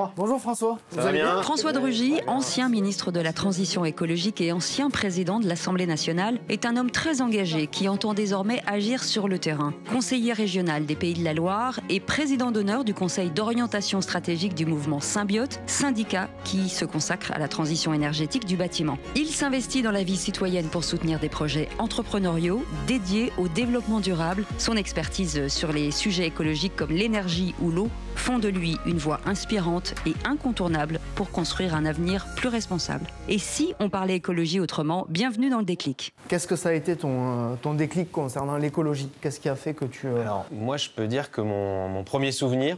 Bonjour. Bonjour François. Ça va bien ? François de Rugy, ancien ministre de la Transition écologique et ancien président de l'Assemblée nationale, est un homme très engagé qui entend désormais agir sur le terrain. Conseiller régional des Pays de la Loire et président d'honneur du Conseil d'orientation stratégique du mouvement Symbiote, syndicat qui se consacre à la transition énergétique du bâtiment. Il s'investit dans la vie citoyenne pour soutenir des projets entrepreneuriaux dédiés au développement durable. Son expertise sur les sujets écologiques comme l'énergie ou l'eau font de lui une voix inspirante et incontournable pour construire un avenir plus responsable. Et si on parlait écologie autrement, bienvenue dans le déclic. Qu'est-ce que ça a été ton déclic concernant l'écologie? Qu'est-ce qui a fait que tu... Alors, moi, je peux dire que mon premier souvenir,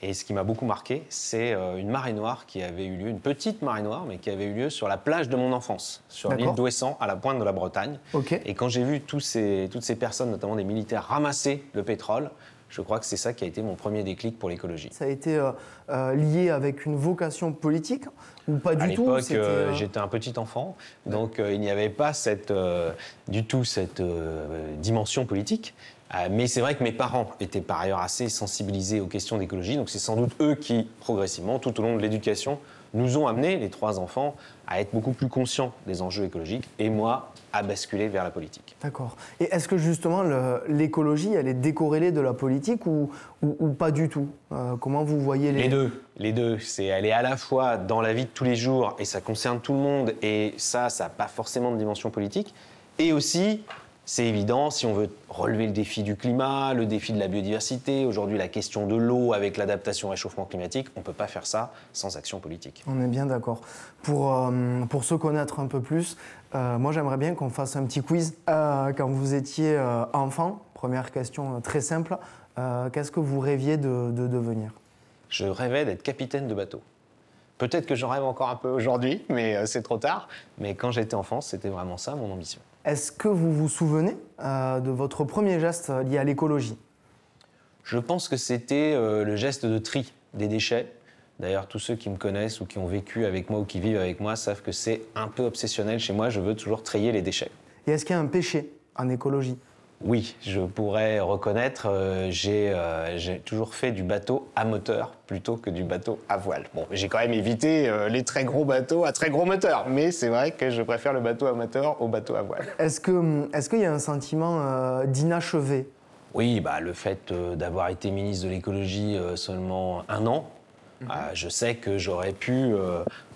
et ce qui m'a beaucoup marqué, c'est une marée noire qui avait eu lieu, une petite marée noire, mais qui avait eu lieu sur la plage de mon enfance, sur l'île d'Ouessant, à la pointe de la Bretagne. Okay. Et quand j'ai vu toutes ces personnes, notamment des militaires, ramasser le pétrole, je crois que c'est ça qui a été mon premier déclic pour l'écologie. Ça a été lié avec une vocation politique ou pas du tout? À l'époque, j'étais un petit enfant, donc il n'y avait pas du tout cette dimension politique. Mais c'est vrai que mes parents étaient par ailleurs assez sensibilisés aux questions d'écologie, donc c'est sans doute eux qui, progressivement, tout au long de l'éducation, nous ont amenés, les 3 enfants, à être beaucoup plus conscients des enjeux écologiques et moi, à basculer vers la politique. D'accord. Et est-ce que justement l'écologie, elle est décorrélée de la politique ou pas du tout? Comment vous voyez les deux? Les deux. Elle est à la fois dans la vie de tous les jours et ça concerne tout le monde et ça n'a pas forcément de dimension politique. Et aussi, c'est évident, si on veut relever le défi du climat, le défi de la biodiversité, aujourd'hui la question de l'eau avec l'adaptation au réchauffement climatique, on ne peut pas faire ça sans action politique. On est bien d'accord. Pour se connaître un peu plus, moi j'aimerais bien qu'on fasse un petit quiz. Quand vous étiez enfant, première question très simple, qu'est-ce que vous rêviez de devenir? Je rêvais d'être capitaine de bateau. Peut-être que j'en rêve encore un peu aujourd'hui, mais c'est trop tard. Mais quand j'étais enfant, c'était vraiment ça mon ambition. Est-ce que vous vous souvenez de votre premier geste lié à l'écologie? Je pense que c'était le geste de tri des déchets. D'ailleurs, tous ceux qui me connaissent ou qui ont vécu avec moi ou qui vivent avec moi savent que c'est un peu obsessionnel chez moi. Je veux toujours trier les déchets. Et est-ce qu'il y a un péché en écologie? Oui, je pourrais reconnaître, j'ai toujours fait du bateau à moteur plutôt que du bateau à voile. Bon, j'ai quand même évité les très gros bateaux à très gros moteur, mais c'est vrai que je préfère le bateau à moteur au bateau à voile. Est-ce qu'il y a un sentiment d'inachevé? Oui, le fait d'avoir été ministre de l'écologie seulement 1 an, je sais que j'aurais pu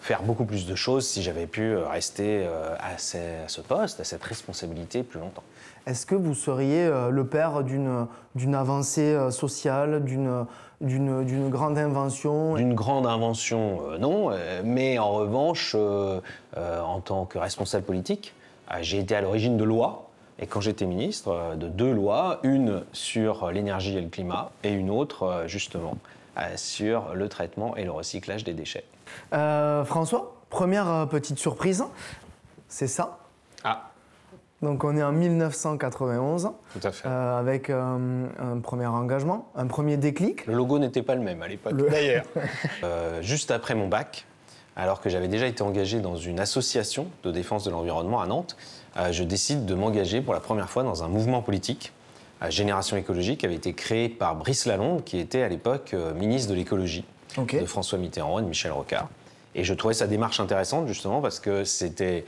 faire beaucoup plus de choses si j'avais pu rester à ce poste, à cette responsabilité plus longtemps. Est-ce que vous seriez le père d'une avancée sociale, d'une grande invention? D'une grande invention, non, mais en revanche, en tant que responsable politique, j'ai été à l'origine de lois, et quand j'étais ministre, de 2 lois, une sur l'énergie et le climat, et une autre, justement, sur le traitement et le recyclage des déchets. François, première petite surprise, c'est ça. Ah. Donc on est en 1991, tout à fait. Avec un premier engagement, un premier déclic. Le logo n'était pas le même à l'époque, d'ailleurs. Juste après mon bac, alors que j'avais déjà été engagé dans une association de défense de l'environnement à Nantes, je décide de m'engager pour la première fois dans un mouvement politique, Génération écologique, qui avait été créé par Brice Lalonde, qui était à l'époque ministre de l'écologie de François Mitterrand et de Michel Rocard. Et je trouvais sa démarche intéressante, justement, parce que c'était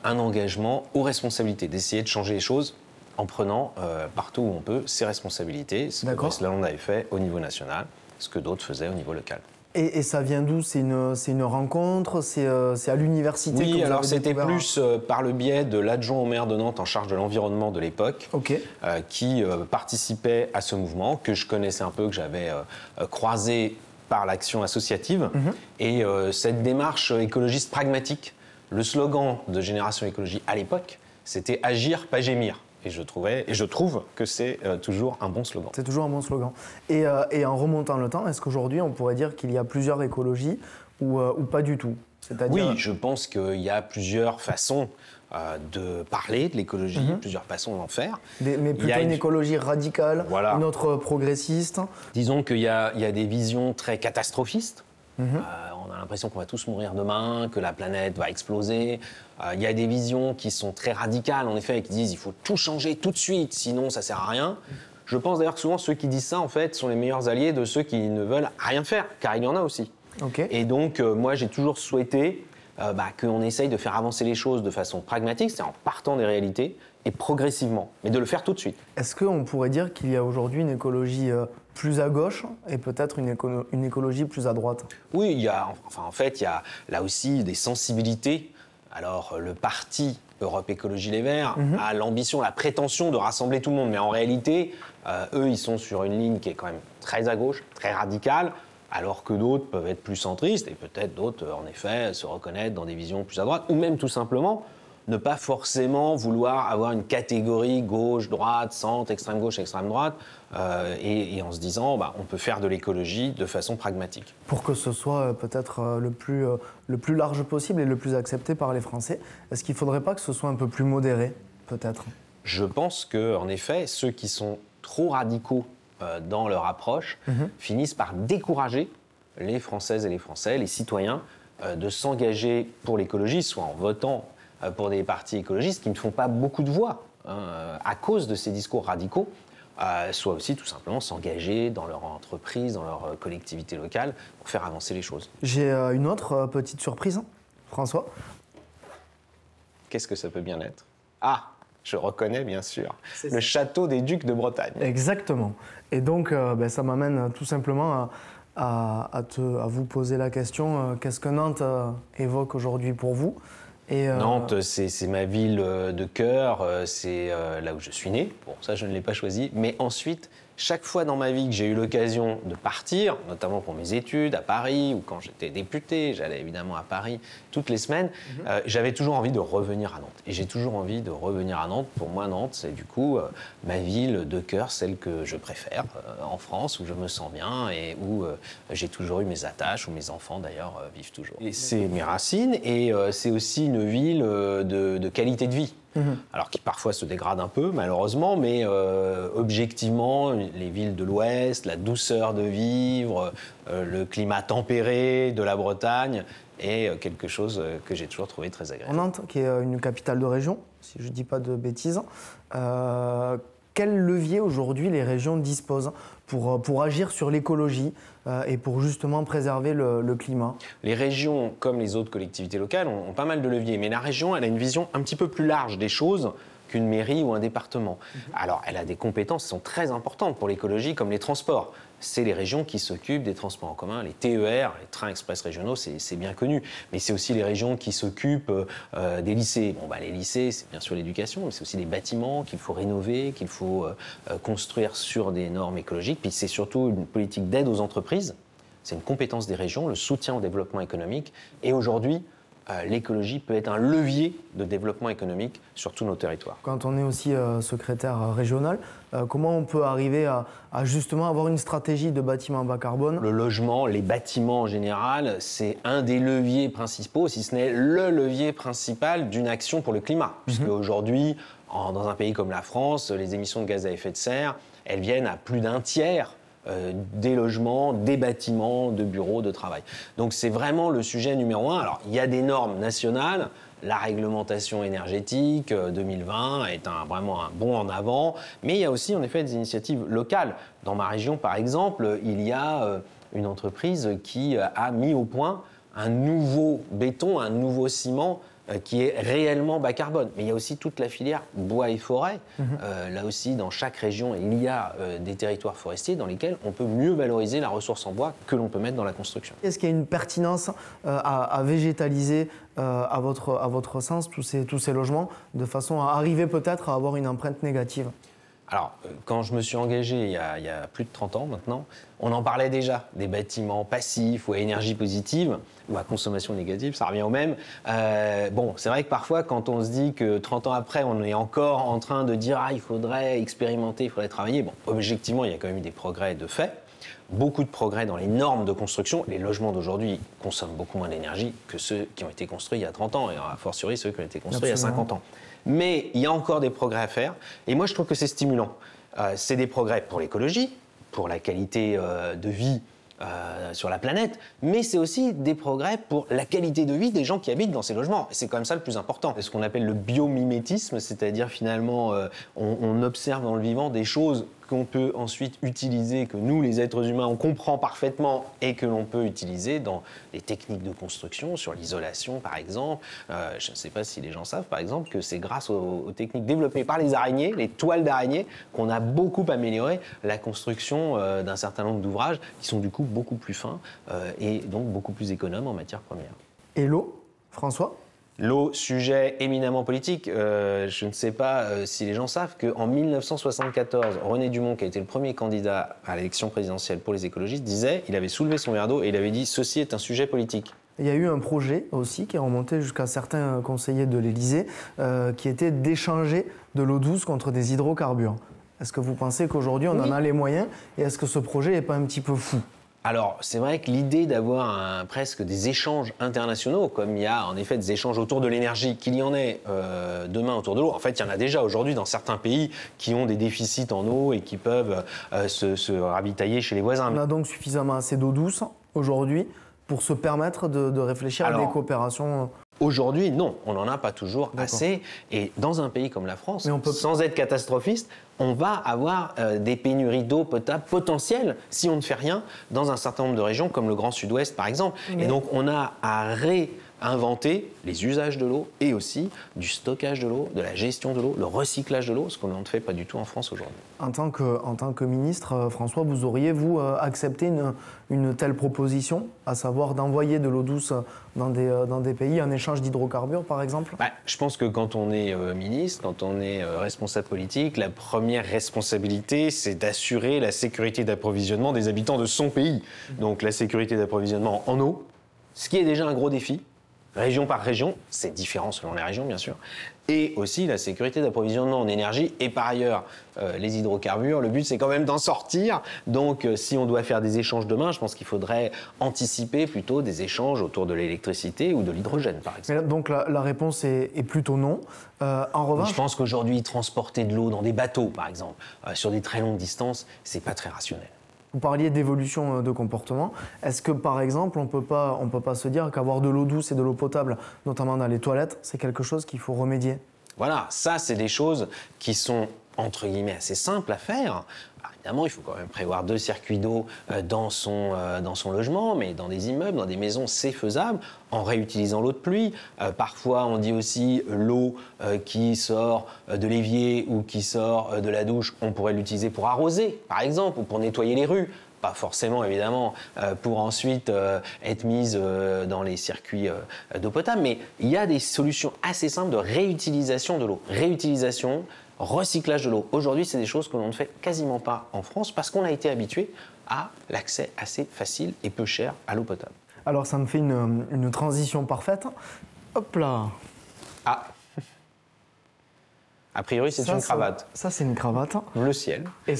un engagement aux responsabilités, d'essayer de changer les choses en prenant, partout où on peut, ses responsabilités, ce que Brice Lalonde avait fait au niveau national, ce que d'autres faisaient au niveau local. Et ça vient d'où? C'est une rencontre? C'est à l'université? Oui, alors c'était plus par le biais de l'adjoint au maire de Nantes en charge de l'environnement de l'époque, qui participait à ce mouvement, que je connaissais un peu, que j'avais croisé par l'action associative. Et cette démarche écologiste pragmatique, le slogan de Génération écologie à l'époque, c'était « Agir, pas gémir ». Et je trouve que c'est toujours un bon slogan. C'est toujours un bon slogan. Et en remontant le temps, est-ce qu'aujourd'hui on pourrait dire qu'il y a plusieurs écologies ou pas du tout? Oui, je pense qu'il y a plusieurs façons de parler de l'écologie, plusieurs façons d'en faire. Mais plutôt une écologie radicale, une autre progressiste. Disons qu'il y a des visions très catastrophistes. On a l'impression qu'on va tous mourir demain, que la planète va exploser. Il y a des visions qui sont très radicales, en effet, qui disent qu'il faut tout changer tout de suite, sinon ça sert à rien. Je pense d'ailleurs que souvent ceux qui disent ça, en fait, sont les meilleurs alliés de ceux qui ne veulent rien faire, car il y en a aussi. Okay. Et donc, moi, j'ai toujours souhaité qu'on essaye de faire avancer les choses de façon pragmatique, c'est-à-dire en partant des réalités et progressivement, mais de le faire tout de suite. Est-ce qu'on pourrait dire qu'il y a aujourd'hui une écologie plus à gauche et peut-être une écologie plus à droite? Oui, il y a là aussi des sensibilités. Alors, le parti Europe Écologie Les Verts a l'ambition, la prétention de rassembler tout le monde, mais en réalité, eux, ils sont sur une ligne qui est quand même très à gauche, très radicale, alors que d'autres peuvent être plus centristes et peut-être d'autres, en effet, se reconnaître dans des visions plus à droite, ou même tout simplement ne pas forcément vouloir avoir une catégorie gauche, droite, centre, extrême gauche, extrême droite, et en se disant on peut faire de l'écologie de façon pragmatique. Pour que ce soit peut-être le plus large possible et le plus accepté par les Français, est-ce qu'il ne faudrait pas que ce soit un peu plus modéré, peut-être? Je pense qu'en effet, ceux qui sont trop radicaux dans leur approche finissent par décourager les Françaises et les Français, les citoyens, de s'engager pour l'écologie, soit en votant pour des partis écologistes qui ne font pas beaucoup de voix à cause de ces discours radicaux, soit aussi tout simplement s'engager dans leur entreprise, dans leur collectivité locale pour faire avancer les choses. J'ai une autre petite surprise, François. Qu'est-ce que ça peut bien être? Ah, je reconnais bien sûr, le château des Ducs de Bretagne. Exactement. Et donc ça m'amène tout simplement à vous poser la question, qu'est-ce que Nantes évoque aujourd'hui pour vous? Nantes, c'est ma ville de cœur, c'est là où je suis né. Bon, ça, je ne l'ai pas choisi. Mais ensuite, chaque fois dans ma vie que j'ai eu l'occasion de partir, notamment pour mes études à Paris, ou quand j'étais député, j'allais évidemment à Paris toutes les semaines, j'avais toujours envie de revenir à Nantes. Et j'ai toujours envie de revenir à Nantes. Pour moi, Nantes, c'est du coup ma ville de cœur, celle que je préfère en France, où je me sens bien et où j'ai toujours eu mes attaches, où mes enfants d'ailleurs vivent toujours. Et c'est mes racines, et c'est aussi une ville de qualité de vie. Alors qui parfois se dégrade un peu, malheureusement, mais objectivement, les villes de l'Ouest, la douceur de vivre, le climat tempéré de la Bretagne est quelque chose que j'ai toujours trouvé très agréable. Nantes, qui est une capitale de région, si je ne dis pas de bêtises, quel levier aujourd'hui les régions disposent pour agir sur l'écologie et pour justement préserver le climat? Les régions, comme les autres collectivités locales, ont pas mal de leviers. Mais la région, elle a une vision un petit peu plus large des choses qu'une mairie ou un département. Alors, elle a des compétences qui sont très importantes pour l'écologie, comme les transports. C'est les régions qui s'occupent des transports en commun, les TER, les trains express régionaux, c'est bien connu. Mais c'est aussi les régions qui s'occupent des lycées. Bon, les lycées, c'est bien sûr l'éducation, mais c'est aussi les bâtiments qu'il faut rénover, qu'il faut construire sur des normes écologiques. Puis c'est surtout une politique d'aide aux entreprises. C'est une compétence des régions, le soutien au développement économique. Et aujourd'hui, l'écologie peut être un levier de développement économique sur tous nos territoires. Quand on est aussi secrétaire régional, comment on peut arriver à justement avoir une stratégie de bâtiment bas carbone? Le logement, les bâtiments en général, c'est un des leviers principaux, si ce n'est le levier principal d'une action pour le climat. Puisque aujourd'hui, dans un pays comme la France, les émissions de gaz à effet de serre, elles viennent à plus d'un tiers des logements, des bâtiments, de bureaux, de travail. Donc c'est vraiment le sujet numéro un. Alors il y a des normes nationales, la réglementation énergétique 2020 est vraiment un bond en avant, mais il y a aussi en effet des initiatives locales. Dans ma région par exemple, il y a une entreprise qui a mis au point un nouveau béton, un nouveau ciment qui est réellement bas carbone. Mais il y a aussi toute la filière bois et forêt. Là aussi, dans chaque région, il y a des territoires forestiers dans lesquels on peut mieux valoriser la ressource en bois que l'on peut mettre dans la construction. Est-ce qu'il y a une pertinence à végétaliser, à votre sens, tous ces logements, de façon à arriver peut-être à avoir une empreinte négative? Alors, quand je me suis engagé il y a plus de 30 ans maintenant, on en parlait déjà, des bâtiments passifs ou à énergie positive, ou à consommation négative, ça revient au même. Bon, c'est vrai que parfois, quand on se dit que 30 ans après, on est encore en train de dire « il faudrait expérimenter, il faudrait travailler », bon, objectivement, il y a quand même eu des progrès de fait. Beaucoup de progrès dans les normes de construction. Les logements d'aujourd'hui consomment beaucoup moins d'énergie que ceux qui ont été construits il y a 30 ans, et a fortiori ceux qui ont été construits il y a 50 ans. Mais il y a encore des progrès à faire, et moi je trouve que c'est stimulant. C'est des progrès pour l'écologie, pour la qualité de vie sur la planète, mais c'est aussi des progrès pour la qualité de vie des gens qui habitent dans ces logements. C'est quand même ça le plus important. C'est ce qu'on appelle le biomimétisme, c'est-à-dire finalement on observe dans le vivant des choses qu'on peut ensuite utiliser, que nous, les êtres humains, on comprend parfaitement et que l'on peut utiliser dans les techniques de construction, sur l'isolation par exemple. Je ne sais pas si les gens savent par exemple que c'est grâce aux techniques développées par les araignées, les toiles d'araignées, qu'on a beaucoup amélioré la construction d'un certain nombre d'ouvrages qui sont du coup beaucoup plus fins et donc beaucoup plus économes en matière première. Et l'eau, François ? L'eau, sujet éminemment politique. Je ne sais pas si les gens savent qu'en 1974, René Dumont, qui a été le premier candidat à l'élection présidentielle pour les écologistes, disait, il avait soulevé son verre d'eau et il avait dit « ceci est un sujet politique ». Il y a eu un projet aussi qui est remonté jusqu'à certains conseillers de l'Élysée qui était d'échanger de l'eau douce contre des hydrocarbures. Est-ce que vous pensez qu'aujourd'hui on en a les moyens et est-ce que ce projet n'est pas un petit peu fou ? Alors, c'est vrai que l'idée d'avoir presque des échanges internationaux, comme il y a en effet des échanges autour de l'énergie, qu'il y en ait demain autour de l'eau, en fait, il y en a déjà aujourd'hui dans certains pays qui ont des déficits en eau et qui peuvent se ravitailler chez les voisins. On a donc suffisamment assez d'eau douce aujourd'hui pour se permettre de réfléchir à des coopérations. Aujourd'hui, non, on n'en a pas toujours assez. Et dans un pays comme la France, sans être catastrophiste, on va avoir des pénuries d'eau potable potentielles si on ne fait rien dans un certain nombre de régions, comme le Grand Sud-Ouest par exemple. Et donc on a à réinventer les usages de l'eau et aussi du stockage de l'eau, de la gestion de l'eau, le recyclage de l'eau, ce qu'on ne fait pas du tout en France aujourd'hui. En tant que ministre, François, vous auriez, vous, accepté une telle proposition, à savoir d'envoyer de l'eau douce dans des pays en échange d'hydrocarbures, par exemple ? Je pense que quand on est ministre, quand on est responsable politique, la première responsabilité, c'est d'assurer la sécurité d'approvisionnement des habitants de son pays. Donc la sécurité d'approvisionnement en eau, ce qui est déjà un gros défi, région par région, c'est différent selon les régions bien sûr, et aussi la sécurité d'approvisionnement en énergie et par ailleurs les hydrocarbures. Le but c'est quand même d'en sortir, donc si on doit faire des échanges demain, je pense qu'il faudrait anticiper plutôt des échanges autour de l'électricité ou de l'hydrogène par exemple. Mais là, donc la réponse est plutôt non. En revanche, je pense qu'aujourd'hui transporter de l'eau dans des bateaux par exemple, sur des très longues distances, c'est pas très rationnel. Vous parliez d'évolution de comportement. Est-ce que, par exemple, on peut pas se dire qu'avoir de l'eau douce et de l'eau potable, notamment dans les toilettes, c'est quelque chose qu'il faut remédier ? Voilà, ça, c'est des choses qui sont, entre guillemets, assez simples à faire. Alors, évidemment, il faut quand même prévoir 2 circuits d'eau dans son logement, mais dans des immeubles, dans des maisons, c'est faisable, en réutilisant l'eau de pluie. Parfois, on dit aussi l'eau qui sort de l'évier ou qui sort de la douche, on pourrait l'utiliser pour arroser, par exemple, ou pour nettoyer les rues. Pas forcément, évidemment, pour ensuite être mise dans les circuits d'eau potable, mais il y a des solutions assez simples de réutilisation de l'eau. Réutilisation, recyclage de l'eau. Aujourd'hui, c'est des choses que l'on ne fait quasiment pas en France parce qu'on a été habitué à l'accès assez facile et peu cher à l'eau potable. Alors, ça me fait une transition parfaite. Hop là. Ah. A priori, c'est une cravate. Ça, c'est une cravate. Bleu ciel. Et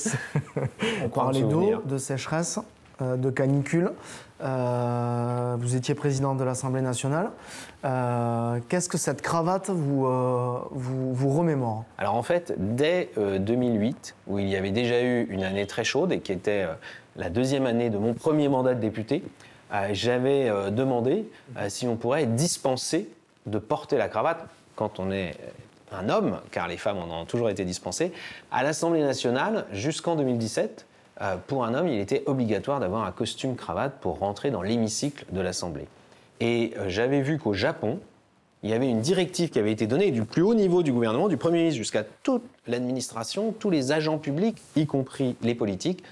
on parlait d'eau, de sécheresse, de canicule. Vous étiez président de l'Assemblée nationale. Qu'est-ce que cette cravate vous remémore ? Alors en fait, dès 2008, où il y avait déjà eu une année très chaude et qui était la 2e année de mon premier mandat de député, j'avais demandé si on pourrait être dispensé de porter la cravate quand on est un homme, car les femmes en ont toujours été dispensées. À l'Assemblée nationale, jusqu'en 2017, pour un homme, il était obligatoire d'avoir un costume cravate pour rentrer dans l'hémicycle de l'Assemblée. Et j'avais vu qu'au Japon, il y avait une directive qui avait été donnée du plus haut niveau du gouvernement, du Premier ministre jusqu'à toute l'administration, tous les agents publics, y compris les politiques,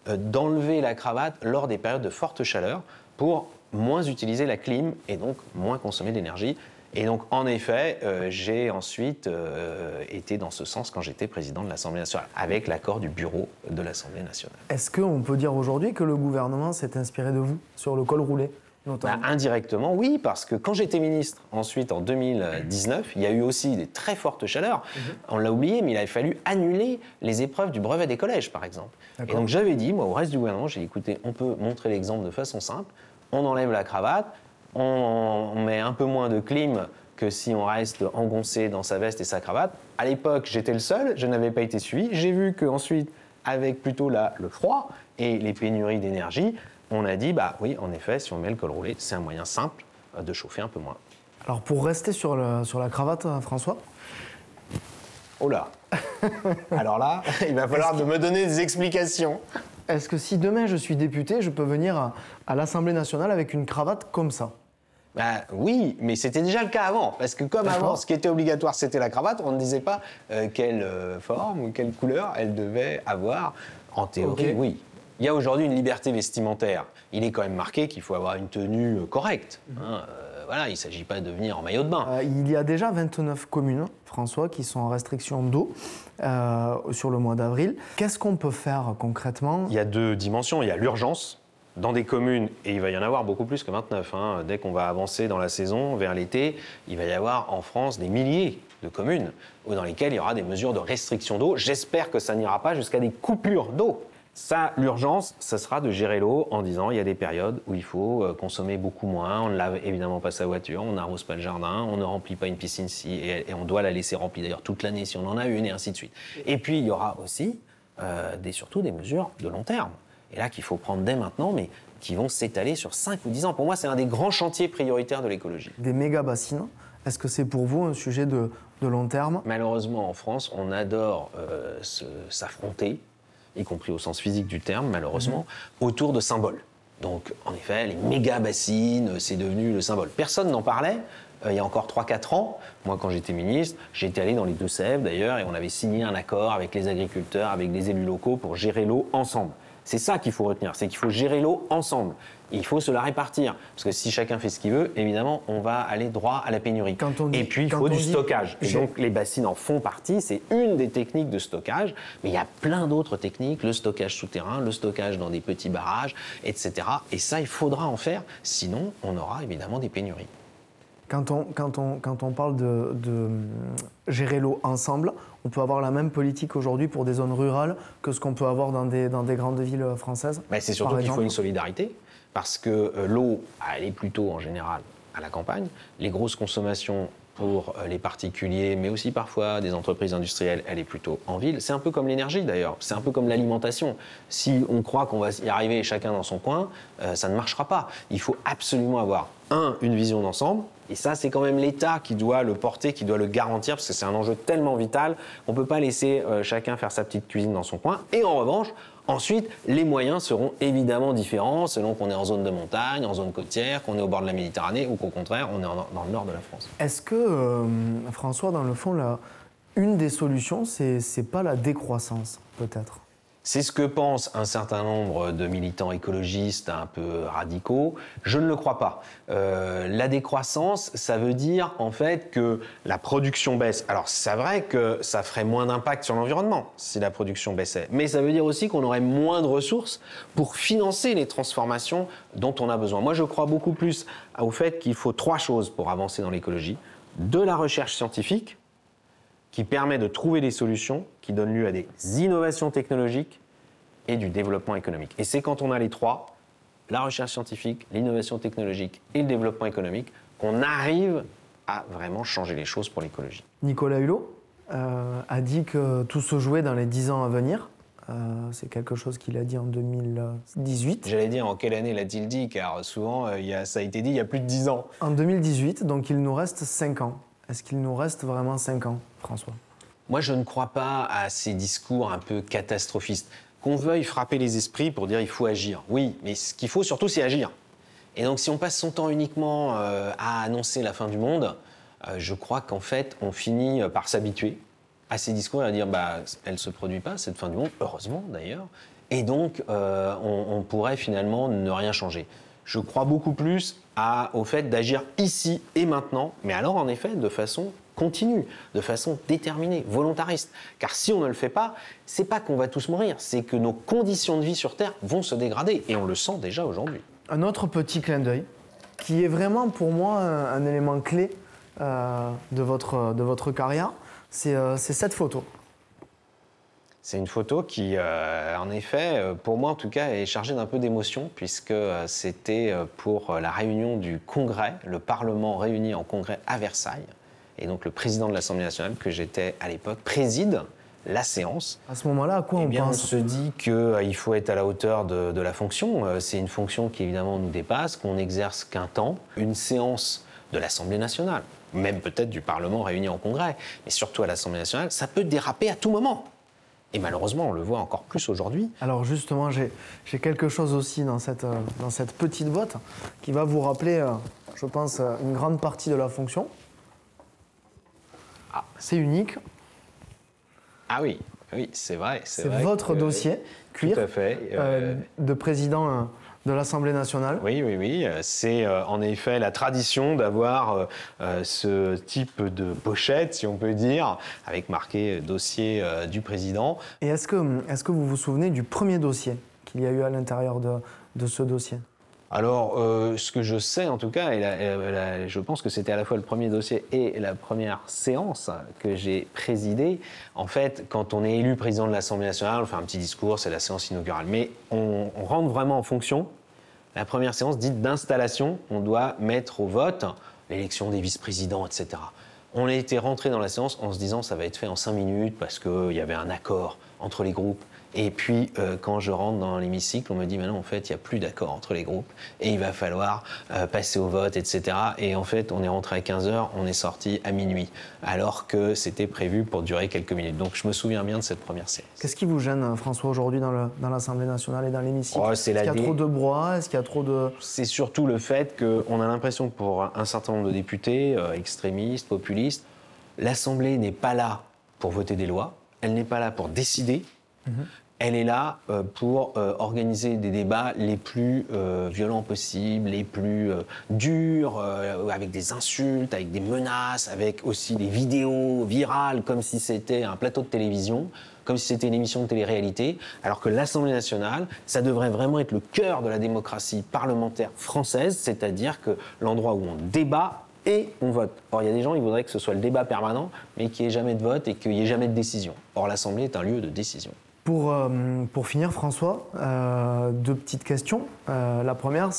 d'enlever la cravate lors des périodes de forte chaleur pour moins utiliser la clim et donc moins consommer d'énergie. Et donc, en effet, j'ai ensuite été dans ce sens quand j'étais président de l'Assemblée nationale, avec l'accord du bureau de l'Assemblée nationale. Est-ce qu'on peut dire aujourd'hui que le gouvernement s'est inspiré de vous sur le col roulé notamment ? Indirectement, oui, parce que quand j'étais ministre, ensuite en 2019, il y a eu aussi des très fortes chaleurs. On l'a oublié, mais il a fallu annuler les épreuves du brevet des collèges, par exemple. Et donc j'avais dit, moi, au reste du gouvernement, j'ai dit, écoutez, on peut montrer l'exemple de façon simple, on enlève la cravate, on met un peu moins de clim que si on reste engoncé dans sa veste et sa cravate. À l'époque, j'étais le seul, je n'avais pas été suivi. J'ai vu qu'ensuite, avec plutôt le froid et les pénuries d'énergie, on a dit, bah oui, en effet, si on met le col roulé, c'est un moyen simple de chauffer un peu moins. Alors, pour rester sur la cravate, François ? Oh là. Alors là, il va falloir me donner des explications. Est-ce que si demain je suis député, je peux venir à l'Assemblée nationale avec une cravate comme ça? Bah, oui, mais c'était déjà le cas avant. Parce que comme avant, ce qui était obligatoire, c'était la cravate, on ne disait pas quelle forme ou quelle couleur elle devait avoir. En théorie, oui. Il y a aujourd'hui une liberté vestimentaire. Il est quand même marqué qu'il faut avoir une tenue correcte. Hein. Voilà, il ne s'agit pas de venir en maillot de bain. Il y a déjà 29 communes, François, qui sont en restriction d'eau sur le mois d'avril. Qu'est-ce qu'on peut faire concrètement? Il y a deux dimensions. Il y a l'urgence dans des communes, et il va y en avoir beaucoup plus que 29. Hein. Dès qu'on va avancer dans la saison, vers l'été, il va y avoir en France des milliers de communes dans lesquelles il y aura des mesures de restriction d'eau. J'espère que ça n'ira pas jusqu'à des coupures d'eau. Ça, l'urgence, ça sera de gérer l'eau en disant il y a des périodes où il faut consommer beaucoup moins, on ne lave évidemment pas sa voiture, on n'arrose pas le jardin, on ne remplit pas une piscine si, et on doit la laisser remplie d'ailleurs toute l'année si on en a une, et ainsi de suite. Et puis il y aura aussi surtout des mesures de long terme, et là qu'il faut prendre dès maintenant, mais qui vont s'étaler sur 5 ou 10 ans. Pour moi, c'est un des grands chantiers prioritaires de l'écologie. Des méga-bassines, est-ce que c'est pour vous un sujet de long terme? Malheureusement, en France, on adore s'affronter, y compris au sens physique du terme, malheureusement, autour de symboles. Donc, en effet, les méga-bassines, c'est devenu le symbole. Personne n'en parlait il y a encore 3-4 ans. Moi, quand j'étais ministre, j'étais allé dans les Deux-Sèvres, d'ailleurs, et on avait signé un accord avec les agriculteurs, avec les élus locaux pour gérer l'eau ensemble. C'est ça qu'il faut retenir, c'est qu'il faut gérer l'eau ensemble. Il faut se la répartir. Parce que si chacun fait ce qu'il veut, évidemment, on va aller droit à la pénurie. Et puis, il faut du stockage. Et donc, les bassines en font partie. C'est une des techniques de stockage. Mais il y a plein d'autres techniques. Le stockage souterrain, le stockage dans des petits barrages, etc. Et ça, il faudra en faire. Sinon, on aura évidemment des pénuries. Quand on parle de gérer l'eau ensemble, on peut avoir la même politique aujourd'hui pour des zones rurales que ce qu'on peut avoir dans des grandes villes françaises? C'est surtout qu'il faut une solidarité. Parce que l'eau, elle est plutôt en général à la campagne. Les grosses consommations pour les particuliers, mais aussi parfois des entreprises industrielles, elle est plutôt en ville. C'est un peu comme l'énergie d'ailleurs, c'est un peu comme l'alimentation. Si on croit qu'on va y arriver chacun dans son coin, ça ne marchera pas. Il faut absolument avoir, une vision d'ensemble, et ça c'est quand même l'État qui doit le porter, qui doit le garantir, parce que c'est un enjeu tellement vital qu'on ne peut pas laisser chacun faire sa petite cuisine dans son coin. Et en revanche, ensuite, les moyens seront évidemment différents selon qu'on est en zone de montagne, en zone côtière, qu'on est au bord de la Méditerranée ou qu'au contraire, on est dans le nord de la France. Est-ce que, François, dans le fond, une des solutions, c'est pas la décroissance, peut-être? C'est ce que pensent un certain nombre de militants écologistes un peu radicaux. Je ne le crois pas. La décroissance, ça veut dire en fait que la production baisse. Alors c'est vrai que ça ferait moins d'impact sur l'environnement si la production baissait. Mais ça veut dire aussi qu'on aurait moins de ressources pour financer les transformations dont on a besoin. Moi je crois beaucoup plus au fait qu'il faut 3 choses pour avancer dans l'écologie. De la recherche scientifique, qui permet de trouver des solutions qui donnent lieu à des innovations technologiques et du développement économique. Et c'est quand on a les 3, la recherche scientifique, l'innovation technologique et le développement économique, qu'on arrive à vraiment changer les choses pour l'écologie. Nicolas Hulot a dit que tout se jouait dans les 10 ans à venir. C'est quelque chose qu'il a dit en 2018. J'allais dire en quelle année l'a-t-il dit, car souvent ça a été dit il y a plus de 10 ans. En 2018, donc il nous reste 5 ans. Est-ce qu'il nous reste vraiment 5 ans, François? Moi, je ne crois pas à ces discours un peu catastrophistes. Qu'on veuille frapper les esprits pour dire il faut agir. Oui, mais ce qu'il faut surtout, c'est agir. Et donc, si on passe son temps uniquement à annoncer la fin du monde, je crois qu'en fait, on finit par s'habituer à ces discours et à dire elle ne se produit pas, cette fin du monde, heureusement d'ailleurs. Et donc, on pourrait finalement ne rien changer. Je crois beaucoup plus au fait d'agir ici et maintenant, mais alors en effet de façon continue, de façon déterminée, volontariste. Car si on ne le fait pas, c'est pas qu'on va tous mourir, c'est que nos conditions de vie sur Terre vont se dégrader, et on le sent déjà aujourd'hui. Un autre petit clin d'œil, qui est vraiment pour moi un élément clé de votre carrière, c'est cette photo. C'est une photo qui, en effet, pour moi en tout cas, est chargée d'un peu d'émotion, puisque c'était pour la réunion du Congrès, le Parlement réuni en Congrès à Versailles. Et donc le président de l'Assemblée nationale, que j'étais à l'époque, préside la séance. À ce moment-là, à quoi on pense? On se dit qu'il faut être à la hauteur de la fonction. C'est une fonction qui évidemment nous dépasse, qu'on n'exerce qu'un temps. Une séance de l'Assemblée nationale, même peut-être du Parlement réuni en congrès, mais surtout à l'Assemblée nationale, ça peut déraper à tout moment. Et malheureusement, on le voit encore plus aujourd'hui. Alors justement, j'ai quelque chose aussi dans cette petite boîte qui va vous rappeler, je pense, une grande partie de la fonction. Ah. C'est unique. Ah oui, oui, c'est vrai. C'est votre dossier, cuir, tout à fait. de président de l'Assemblée nationale. Oui, oui, oui. C'est en effet la tradition d'avoir ce type de pochette, si on peut dire, avec marqué dossier du président. Et est-ce que vous vous souvenez du premier dossier qu'il y a eu à l'intérieur de ce dossier ? Alors, ce que je sais en tout cas, je pense que c'était à la fois le premier dossier et la première séance que j'ai présidée. En fait, quand on est élu président de l'Assemblée nationale, on fait un petit discours, c'est la séance inaugurale. Mais on rentre vraiment en fonction. La première séance dite d'installation, on doit mettre au vote l'élection des vice-présidents, etc. On a été rentré dans la séance en se disant ça va être fait en 5 minutes parce qu'il y avait un accord entre les groupes. Et puis, quand je rentre dans l'hémicycle, on me dit « Maintenant, en fait, il n'y a plus d'accord entre les groupes et il va falloir passer au vote, etc. » Et en fait, on est rentré à 15h, on est sorti à minuit, alors que c'était prévu pour durer quelques minutes. Donc, je me souviens bien de cette première séance. Qu'est-ce qui vous gêne, François, aujourd'hui dans l'Assemblée nationale et dans l'hémicycle ? Oh, Est-ce qu'il y a trop de brouhaha ? Est-ce qu'il y a trop de... C'est surtout le fait qu'on a l'impression que pour un certain nombre de députés, extrémistes, populistes, l'Assemblée n'est pas là pour voter des lois, elle n'est pas là pour décider. Elle est là pour organiser des débats les plus violents possibles, les plus durs, avec des insultes, avec des menaces, avec aussi des vidéos virales, comme si c'était un plateau de télévision, comme si c'était une émission de télé-réalité, alors que l'Assemblée nationale, ça devrait vraiment être le cœur de la démocratie parlementaire française, c'est-à-dire que l'endroit où on débat et on vote. Or, il y a des gens, ils voudraient que ce soit le débat permanent, mais qu'il n'y ait jamais de vote et qu'il n'y ait jamais de décision. Or, l'Assemblée est un lieu de décision. Pour finir, François, 2 petites questions. La première,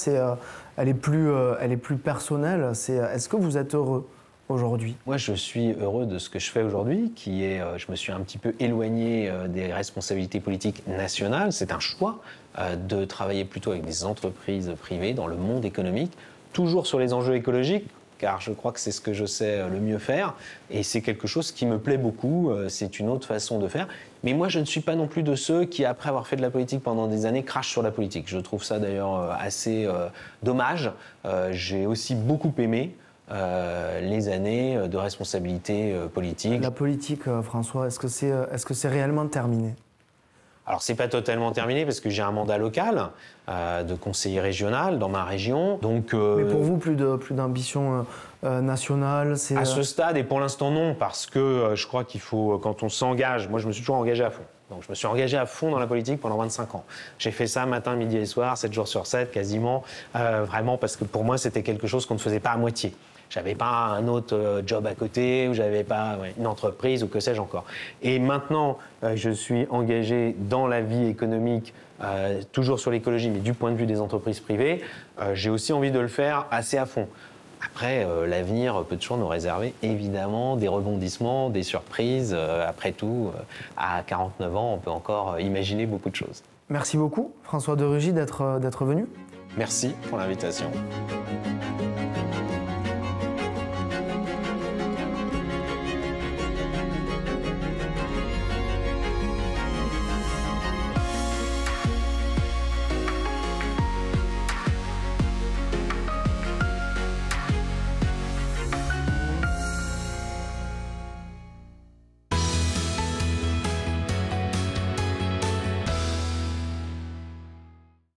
elle est plus personnelle. Est-ce que vous êtes heureux aujourd'hui ? Moi, je suis heureux de ce que je fais aujourd'hui, qui est, je me suis un petit peu éloigné des responsabilités politiques nationales. C'est un choix de travailler plutôt avec des entreprises privées dans le monde économique, toujours sur les enjeux écologiques, car je crois que c'est ce que je sais le mieux faire, et c'est quelque chose qui me plaît beaucoup, c'est une autre façon de faire. Mais moi, je ne suis pas non plus de ceux qui, après avoir fait de la politique pendant des années, crachent sur la politique. Je trouve ça d'ailleurs assez dommage. J'ai aussi beaucoup aimé les années de responsabilité politique. La politique, François, est-ce que c'est réellement terminé ? Alors, c'est pas totalement terminé parce que j'ai un mandat local de conseiller régional dans ma région. Donc, mais pour vous, plus d'ambition nationale, c'est... À ce stade, et pour l'instant non, parce que je crois qu'il faut, quand on s'engage, moi je me suis toujours engagé à fond. Donc je me suis engagé à fond dans la politique pendant 25 ans. J'ai fait ça matin, midi et soir, 7 jours sur 7 quasiment, vraiment parce que pour moi c'était quelque chose qu'on ne faisait pas à moitié. J'avais pas un autre job à côté, ou j'avais pas une entreprise, ou que sais-je encore. Et maintenant, je suis engagé dans la vie économique, toujours sur l'écologie, mais du point de vue des entreprises privées. J'ai aussi envie de le faire assez à fond. Après, l'avenir peut toujours nous réserver, évidemment, des rebondissements, des surprises. Après tout, à 49 ans, on peut encore imaginer beaucoup de choses. Merci beaucoup, François de Rugy, d'être venu. Merci pour l'invitation.